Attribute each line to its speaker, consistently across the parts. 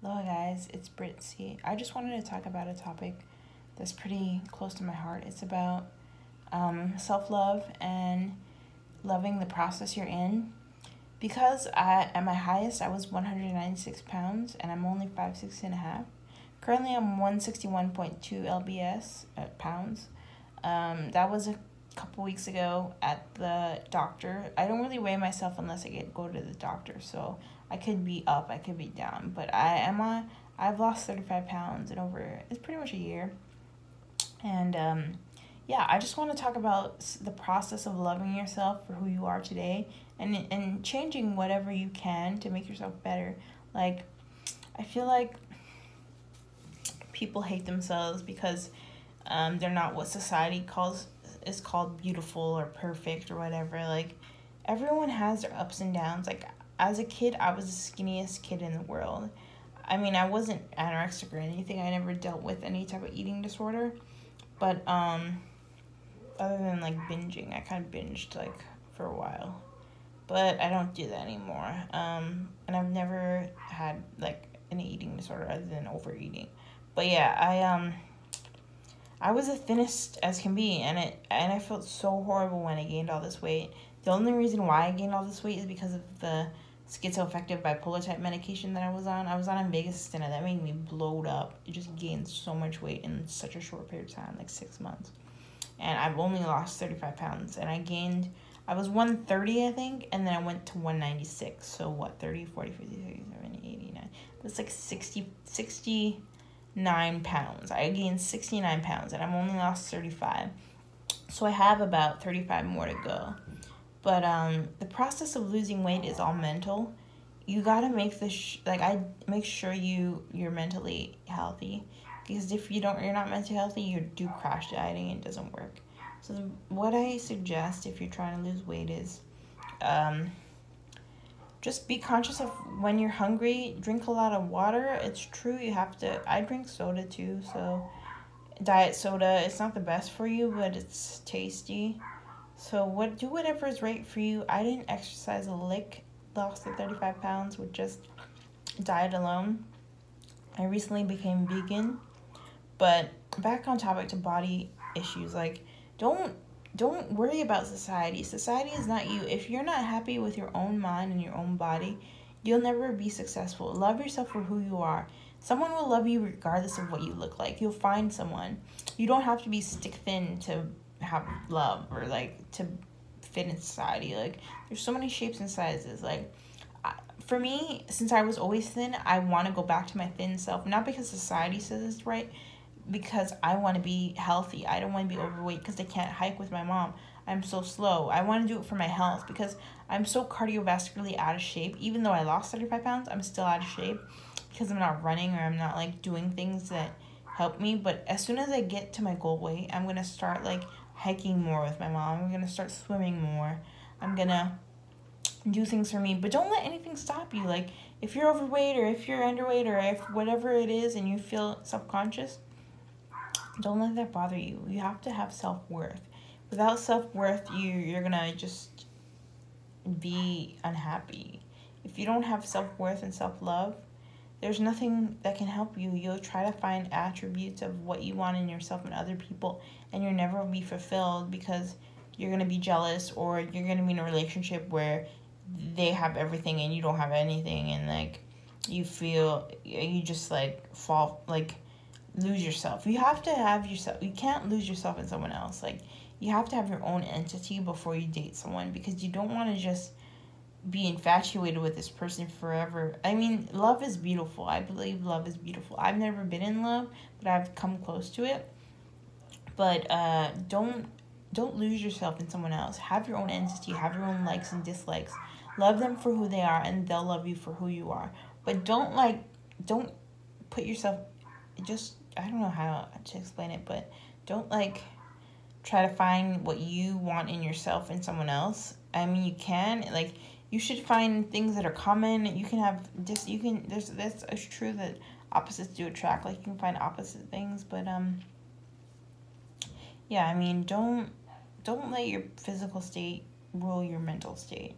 Speaker 1: Hello, guys, it's Britzy. I just wanted to talk about a topic that's pretty close to my heart. It's about self love and loving the process you're in. Because at my highest, I was 196 pounds, and I'm only 5'6" and a half. Currently, I'm 161.2 lbs pounds. That was a couple weeks ago at the doctor. I don't really weigh myself unless I go to the doctor, so I could be up, I could be down, but I've lost 35 pounds in it's pretty much a year. And yeah, I just want to talk about the process of loving yourself for who you are today, and changing whatever you can to make yourself better. Like, I feel like people hate themselves because they're not what society is called beautiful or perfect or whatever. Like, everyone has their ups and downs. Like, as a kid, I was the skinniest kid in the world. I mean, I wasn't anorexic or anything. I never dealt with any type of eating disorder. But other than like binging, I kind of binged like for a while. But I don't do that anymore. And I've never had like an eating disorder other than overeating. But yeah, I was the thinnest as can be, and I felt so horrible when I gained all this weight. The only reason why I gained all this weight is because of the schizoaffective bipolar type medication that I was on. I was on Invega that made me bloat up. It just gained so much weight in such a short period of time, like 6 months. And I've only lost 35 pounds, and I was 130, I think, and then I went to 196. So what, 30, 40, 50, 60, 70, 89. That's like 69 pounds. I gained 69 pounds, and I've only lost 35. So I have about 35 more to go. But the process of losing weight is all mental. You gotta make I make sure you're mentally healthy, because if you're not mentally healthy, you do crash dieting and it doesn't work. So what I suggest if you're trying to lose weight is, just be conscious of when you're hungry. Drink a lot of water. It's true you have to. I drink soda too, so diet soda. It's not the best for you, but it's tasty. So do whatever is right for you. I didn't exercise a lick. Lost the 35 pounds with just diet alone. I recently became vegan. But back on topic to body issues, like, don't worry about society. Society is not you. If you're not happy with your own mind and your own body, you'll never be successful. Love yourself for who you are. Someone will love you regardless of what you look like. You'll find someone. You don't have to be stick thin to have love, or like to fit in society. Like, there's so many shapes and sizes. Like, for me, since I was always thin, I want to go back to my thin self, not because society says it's right, because I want to be healthy. I don't want to be overweight because I can't hike with my mom. I'm so slow. I want to do it for my health because I'm so cardiovascularly out of shape. Even though I lost 35 pounds, I'm still out of shape because I'm not running, or I'm not like doing things that help me. But as soon as I get to my goal weight, I'm going to start like hiking more with my mom. I'm going to start swimming more. I'm going to do things for me. But don't let anything stop you. Like, if you're overweight, or if you're underweight, or if whatever it is and you feel self-conscious, don't let that bother you. You have to have self-worth. Without self-worth, you're going to just be unhappy. If you don't have self-worth and self-love, there's nothing that can help you. You'll try to find attributes of what you want in yourself and other people, and you'll never be fulfilled because you're going to be jealous, or you're going to be in a relationship where they have everything and you don't have anything, and like you just like fall, like lose yourself. You have to have yourself. You can't lose yourself in someone else. Like, you have to have your own entity before you date someone, because you don't want to just be infatuated with this person forever. I mean, love is beautiful. I believe love is beautiful. I've never been in love, but I've come close to it. But don't lose yourself in someone else. Have your own entity. Have your own likes and dislikes. Love them for who they are, and they'll love you for who you are. But don't put yourself, just, I don't know how to explain it, but don't like try to find what you want in yourself in someone else. I mean, you can, like, you should find things that are common. You can have this, it's true that opposites do attract. Like, you can find opposite things, but yeah, I mean, don't let your physical state rule your mental state.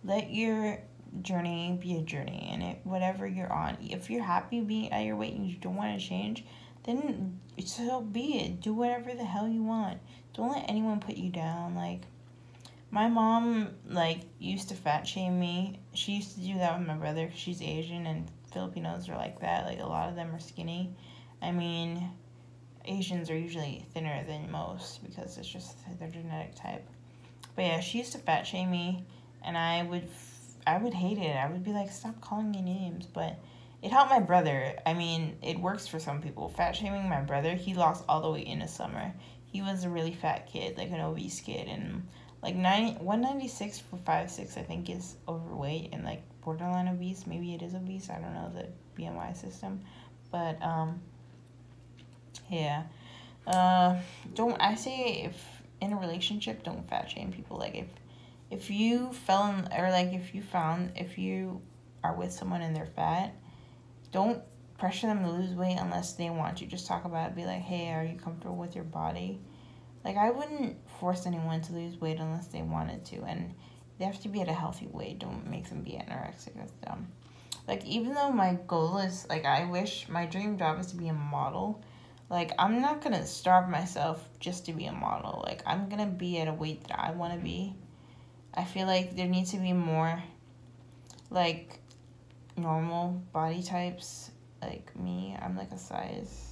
Speaker 1: Let your journey be a journey, and whatever you're on, if you're happy being at your weight and you don't want to change, then so be it. Do whatever the hell you want. Don't let anyone put you down. Like, my mom, like, used to fat shame me. She used to do that with my brother because she's Asian, and Filipinos are like that. Like, a lot of them are skinny. I mean, Asians are usually thinner than most because it's just their genetic type. But yeah, she used to fat shame me, and I would hate it. I would be like, stop calling me names. But it helped my brother. I mean, it works for some people. Fat shaming my brother, he lost all the weight in a summer. He was a really fat kid, like an obese kid, and like 196 for 5'6", I think, is overweight and like borderline obese. Maybe it is obese. I don't know the BMI system, but yeah. Don't I say if in a relationship, don't fat shame people. Like, if you fell in, or like if you are with someone and they're fat, don't pressure them to lose weight unless they want to. Just talk about it. Be like, hey, are you comfortable with your body? Like, I wouldn't force anyone to lose weight unless they wanted to, and they have to be at a healthy weight. Don't make them be anorexic. That's dumb. Like, even though my goal is, like, my dream job is to be a model. Like, I'm not gonna starve myself just to be a model. Like, I'm gonna be at a weight that I want to be. I feel like there needs to be more, like, normal body types. Like me, I'm like a size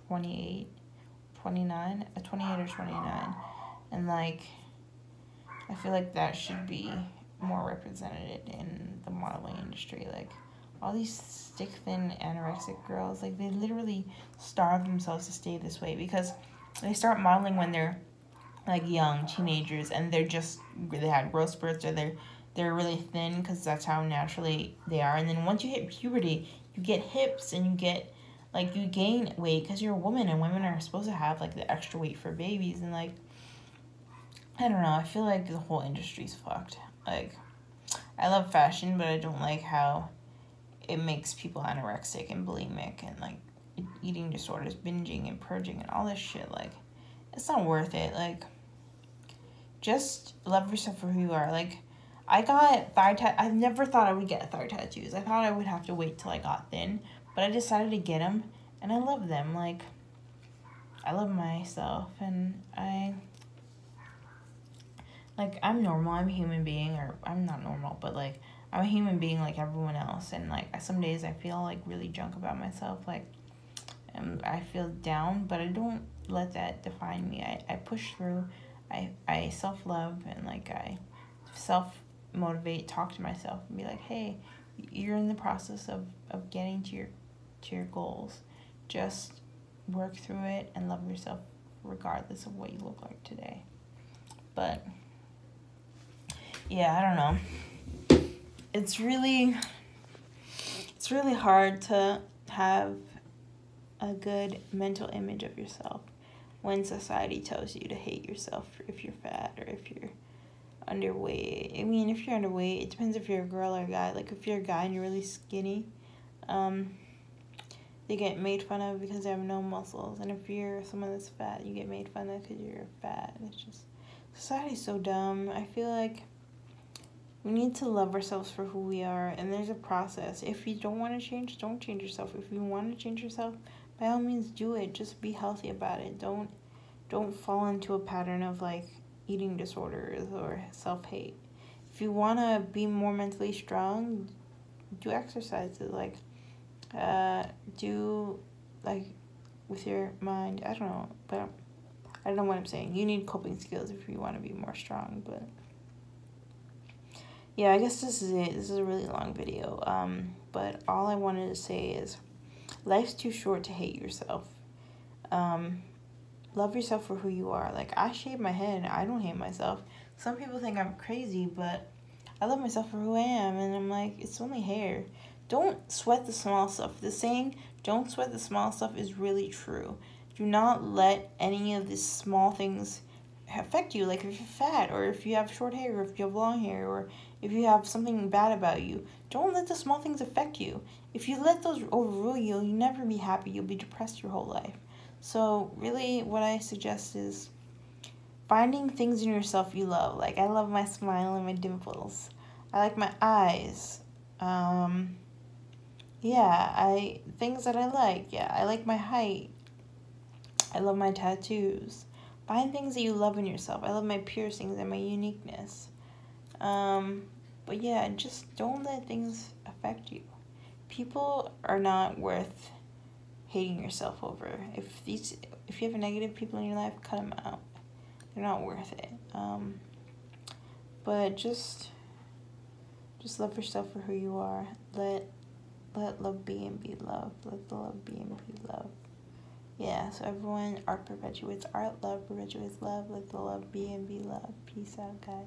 Speaker 1: 28, 29, a 28 or 29. And, like, I feel like that should be more represented in the modeling industry. Like, all these stick thin anorexic girls, like, they literally starve themselves to stay this way because they start modeling when they're like young teenagers, and they had growth spurts, or they're really thin because that's how naturally they are. And then once you hit puberty, you get hips and you gain weight because you're a woman, and women are supposed to have like the extra weight for babies. And like, I don't know, I feel like the whole industry's fucked. Like, I love fashion, but I don't like how it makes people anorexic and bulimic and like eating disorders, binging and purging and all this shit. Like, it's not worth it. Like, just love yourself for who you are. Like, I got I never thought I would get thigh tattoos. I thought I would have to wait till I got thin, but I decided to get them, and I love them. Like, I love myself, and I'm normal. I'm a human being, or I'm not normal, but like, I'm a human being like everyone else. And like, some days I feel like really junk about myself. Like, I feel down, but I don't let that define me. I push through. I self-love, and like, I self-motivate, talk to myself and be like, hey, you're in the process of getting to your goals. Just work through it and love yourself regardless of what you look like today. But yeah, I don't know. It's really hard to have a good mental image of yourself when society tells you to hate yourself if you're fat or if you're underweight. I mean, if you're underweight, it depends if you're a girl or a guy. Like, if you're a guy and you're really skinny, they get made fun of because they have no muscles. And if you're someone that's fat, you get made fun of because you're fat. It's just, society's so dumb. I feel like we need to love ourselves for who we are, and there's a process. If you don't want to change, don't change yourself. If you want to change yourself, by all means do it. Just be healthy about it. Don't fall into a pattern of like eating disorders or self-hate. If you want to be more mentally strong, do exercises. Like, do like with your mind. I don't know, but I don't know what I'm saying. You need coping skills if you want to be more strong. But yeah, I guess this is it. This is a really long video. But all I wanted to say is, life's too short to hate yourself. Love yourself for who you are. Like, I shave my head and I don't hate myself. Some people think I'm crazy, but I love myself for who I am. And I'm like, it's only hair. Don't sweat the small stuff. The saying, don't sweat the small stuff, is really true. Do not let any of these small things affect you. Like, if you're fat, or if you have short hair, or if you have long hair, or if you have something bad about you, don't let the small things affect you. If you let those overrule you, you'll never be happy. You'll be depressed your whole life. So really, what I suggest is finding things in yourself you love. Like, I love my smile and my dimples. I like my eyes. Yeah, things that I like. Yeah, I like my height. I love my tattoos. Find things that you love in yourself. I love my piercings and my uniqueness. But yeah, just don't let things affect you. People are not worth hating yourself over. If you have negative people in your life, cut them out. They're not worth it. But just love yourself for who you are. Let love be and be love. Let the love be and be love. Yeah, so everyone, art perpetuates art, love perpetuates love. Let the love be and be love. Peace out, guys.